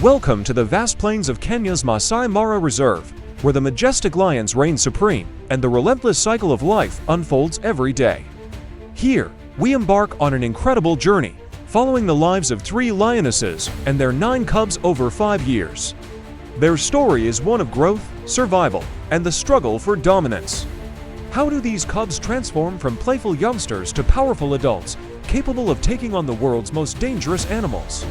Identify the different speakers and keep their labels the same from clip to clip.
Speaker 1: Welcome to the vast plains of Kenya's Masai Mara Reserve, where the majestic lions reign supreme and the relentless cycle of life unfolds every day. Here, we embark on an incredible journey, following the lives of 3 lionesses and their 9 cubs over 5 years. Their story is one of growth, survival, and the struggle for dominance. How do these cubs transform from playful youngsters to powerful adults, capable of taking on the world's most dangerous animals?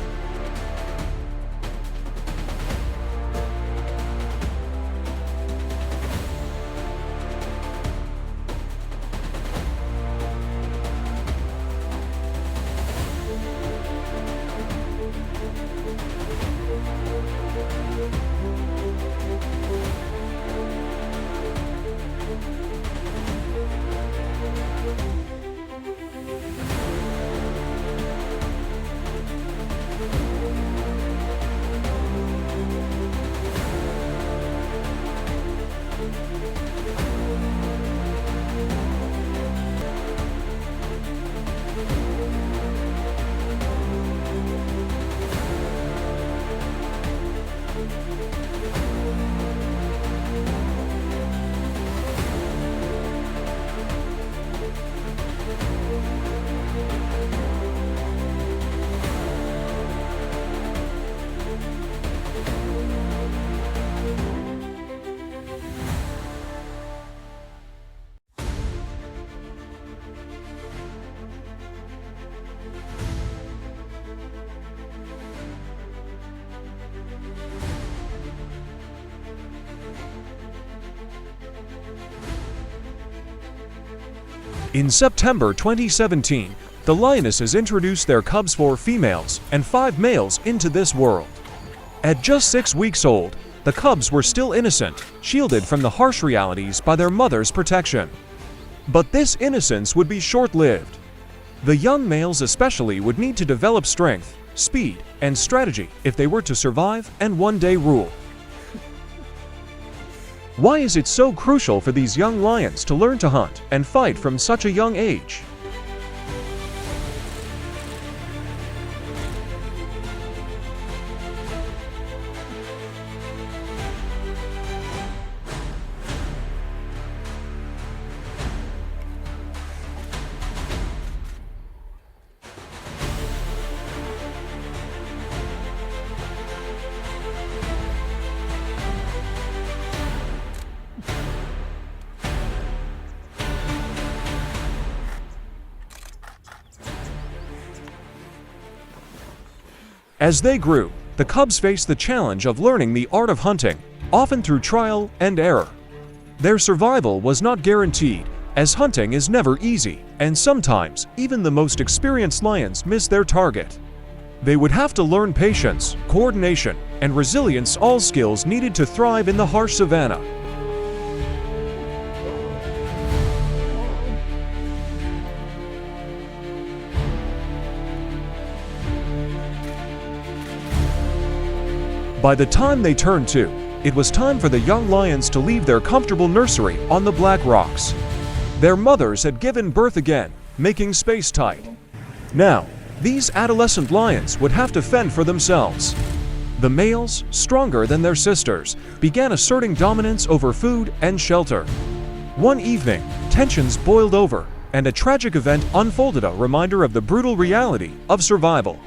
Speaker 1: In September 2017, the lionesses introduced their cubs, 4 females and 5 males, into this world. At just 6 weeks old, the cubs were still innocent, shielded from the harsh realities by their mother's protection. But this innocence would be short-lived. The young males especially would need to develop strength, speed, and strategy if they were to survive and one day rule. Why is it so crucial for these young lions to learn to hunt and fight from such a young age? As they grew, the cubs faced the challenge of learning the art of hunting, often through trial and error. Their survival was not guaranteed, as hunting is never easy, and sometimes even the most experienced lions miss their target. They would have to learn patience, coordination, and resilience, all skills needed to thrive in the harsh savannah. By the time they turned 2, it was time for the young lions to leave their comfortable nursery on the black rocks. Their mothers had given birth again, making space tight. Now, these adolescent lions would have to fend for themselves. The males, stronger than their sisters, began asserting dominance over food and shelter. One evening, tensions boiled over, and a tragic event unfolded, a reminder of the brutal reality of survival.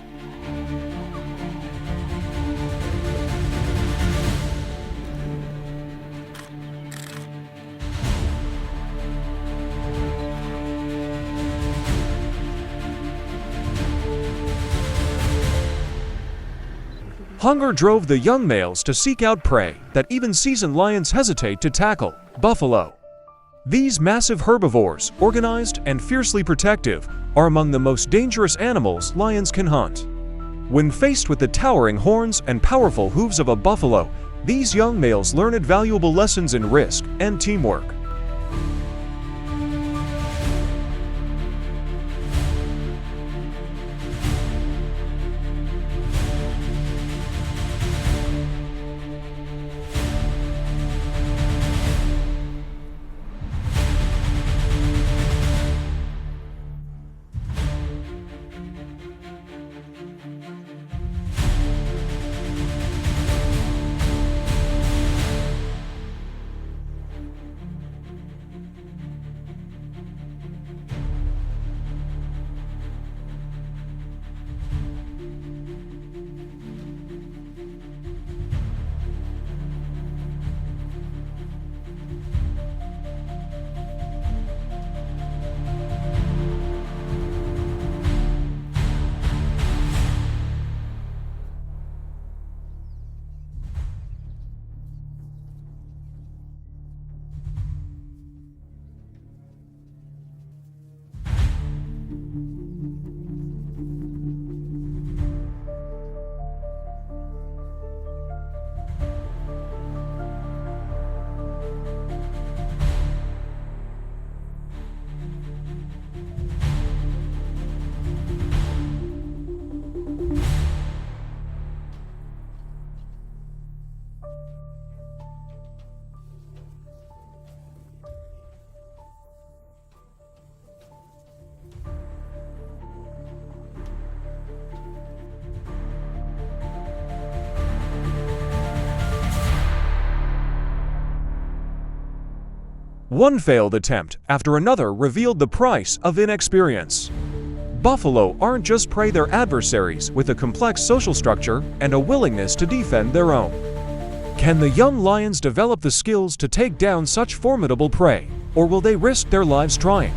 Speaker 1: Hunger drove the young males to seek out prey that even seasoned lions hesitate to tackle: buffalo. These massive herbivores, organized and fiercely protective, are among the most dangerous animals lions can hunt. When faced with the towering horns and powerful hooves of a buffalo, these young males learn invaluable lessons in risk and teamwork. One failed attempt after another revealed the price of inexperience. Buffalo aren't just prey, they're adversaries with a complex social structure and a willingness to defend their own. Can the young lions develop the skills to take down such formidable prey, or will they risk their lives trying?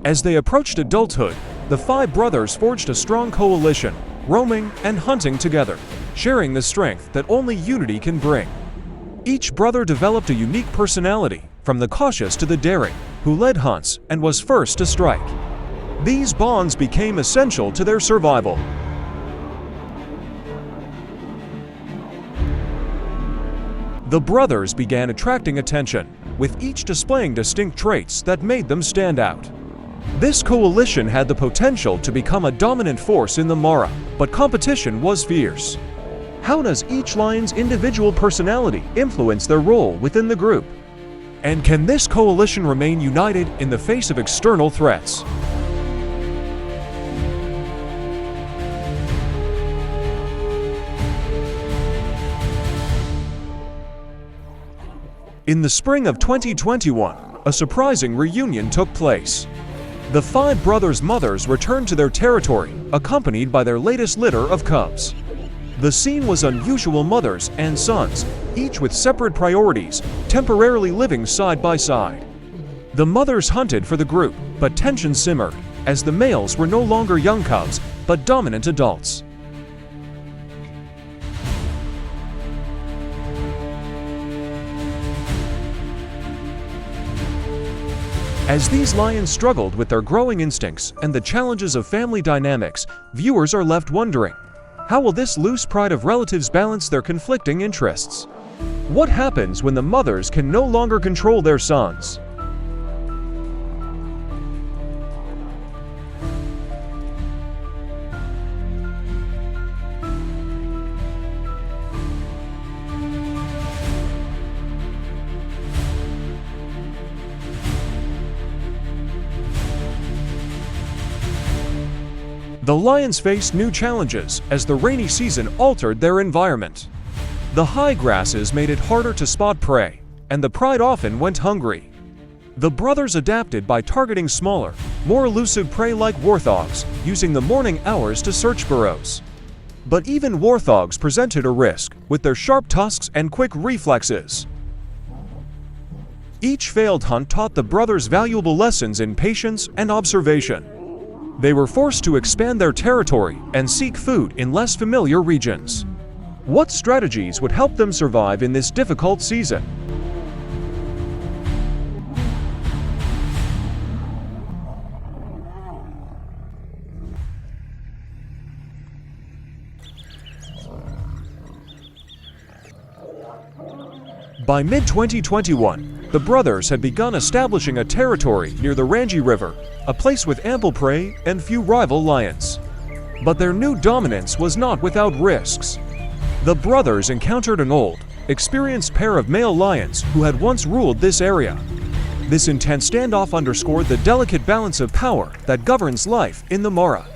Speaker 1: As they approached adulthood, the five brothers forged a strong coalition, roaming and hunting together, sharing the strength that only unity can bring. Each brother developed a unique personality, from the cautious to the daring, who led hunts and was first to strike. These bonds became essential to their survival. The brothers began attracting attention, with each displaying distinct traits that made them stand out. This coalition had the potential to become a dominant force in the Mara, but competition was fierce. How does each lion's individual personality influence their role within the group? And can this coalition remain united in the face of external threats? In the spring of 2021, a surprising reunion took place. The five brothers' mothers returned to their territory, accompanied by their latest litter of cubs. The scene was unusual: mothers and sons, each with separate priorities, temporarily living side by side. The mothers hunted for the group, but tension simmered, as the males were no longer young cubs, but dominant adults. As these lions struggled with their growing instincts and the challenges of family dynamics, viewers are left wondering, how will this loose pride of relatives balance their conflicting interests? What happens when the mothers can no longer control their sons? The lions faced new challenges as the rainy season altered their environment. The high grasses made it harder to spot prey, and the pride often went hungry. The brothers adapted by targeting smaller, more elusive prey like warthogs, using the morning hours to search burrows. But even warthogs presented a risk, with their sharp tusks and quick reflexes. Each failed hunt taught the brothers valuable lessons in patience and observation. They were forced to expand their territory and seek food in less familiar regions. What strategies would help them survive in this difficult season? By mid-2021, the brothers had begun establishing a territory near the Rangi River, a place with ample prey and few rival lions. But their new dominance was not without risks. The brothers encountered an old, experienced pair of male lions who had once ruled this area. This intense standoff underscored the delicate balance of power that governs life in the Mara.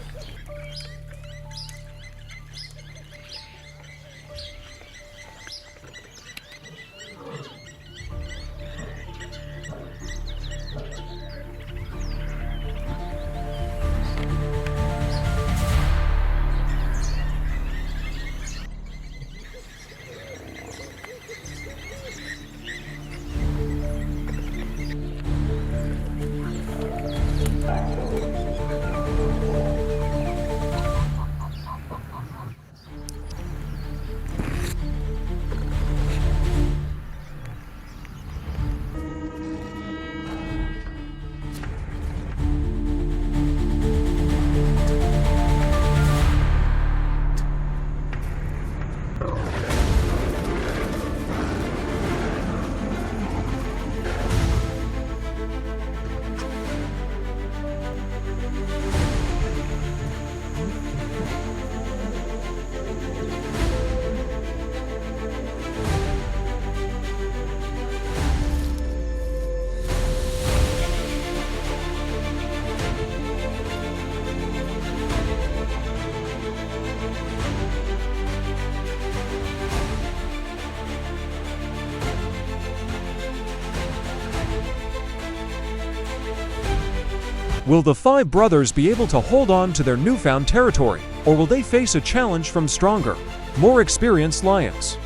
Speaker 1: Will the five brothers be able to hold on to their newfound territory, or will they face a challenge from stronger, more experienced lions?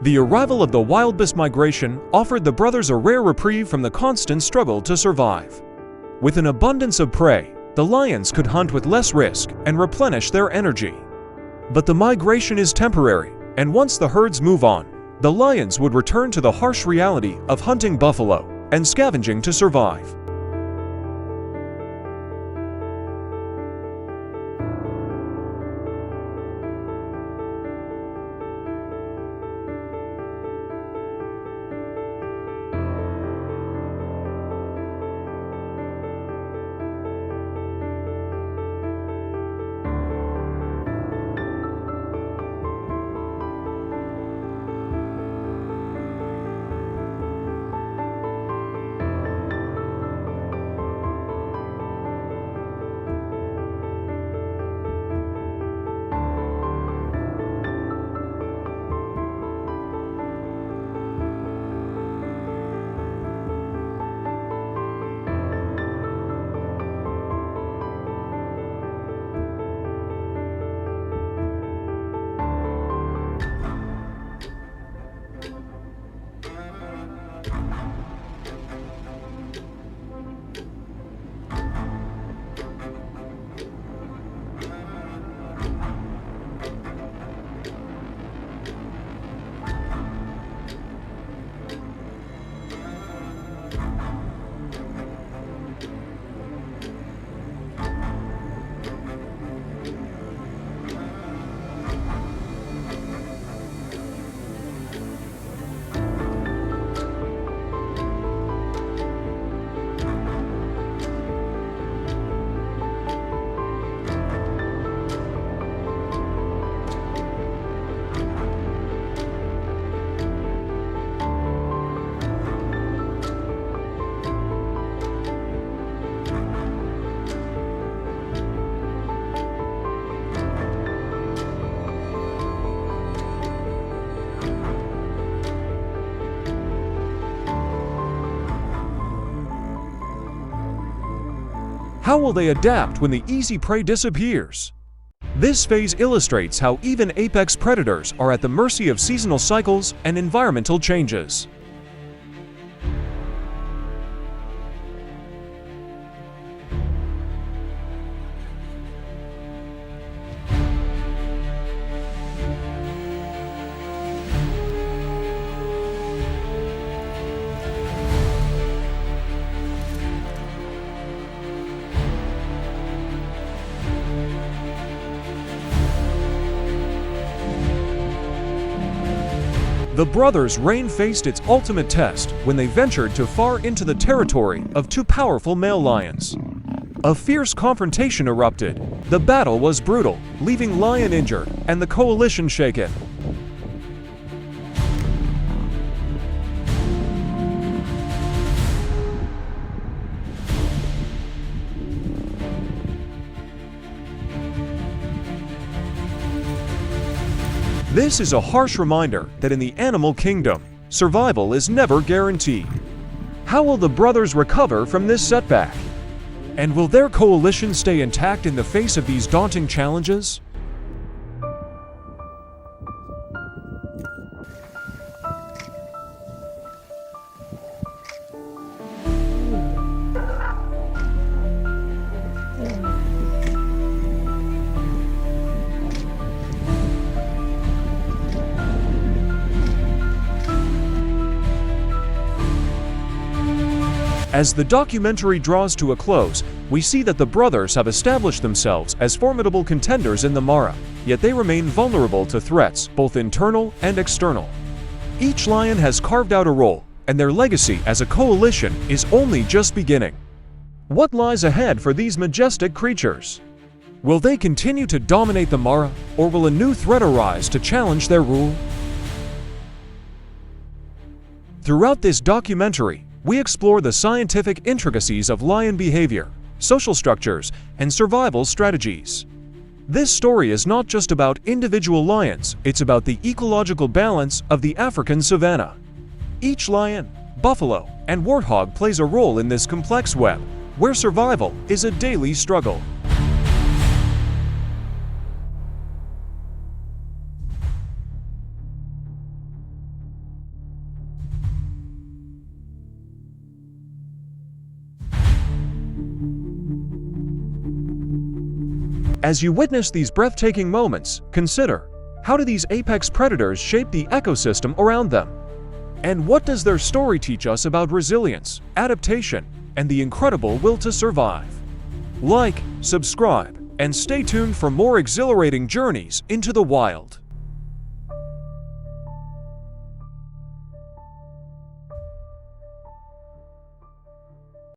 Speaker 1: The arrival of the wildebeest migration offered the brothers a rare reprieve from the constant struggle to survive. With an abundance of prey, the lions could hunt with less risk and replenish their energy. But the migration is temporary, and once the herds move on, the lions would return to the harsh reality of hunting buffalo and scavenging to survive. How will they adapt when the easy prey disappears? This phase illustrates how even apex predators are at the mercy of seasonal cycles and environmental changes. The brothers' reign faced its ultimate test when they ventured too far into the territory of two powerful male lions. A fierce confrontation erupted. The battle was brutal, leaving Lion injured and the coalition shaken. This is a harsh reminder that in the animal kingdom, survival is never guaranteed. How will the brothers recover from this setback? And will their coalition stay intact in the face of these daunting challenges? As the documentary draws to a close, we see that the brothers have established themselves as formidable contenders in the Mara, yet they remain vulnerable to threats, both internal and external. Each lion has carved out a role, and their legacy as a coalition is only just beginning. What lies ahead for these majestic creatures? Will they continue to dominate the Mara, or will a new threat arise to challenge their rule? Throughout this documentary, we explore the scientific intricacies of lion behavior, social structures, and survival strategies. This story is not just about individual lions, it's about the ecological balance of the African savanna. Each lion, buffalo, and warthog plays a role in this complex web, where survival is a daily struggle. As you witness these breathtaking moments, consider, how do these apex predators shape the ecosystem around them? And what does their story teach us about resilience, adaptation, and the incredible will to survive? Like, subscribe, and stay tuned for more exhilarating journeys into the wild.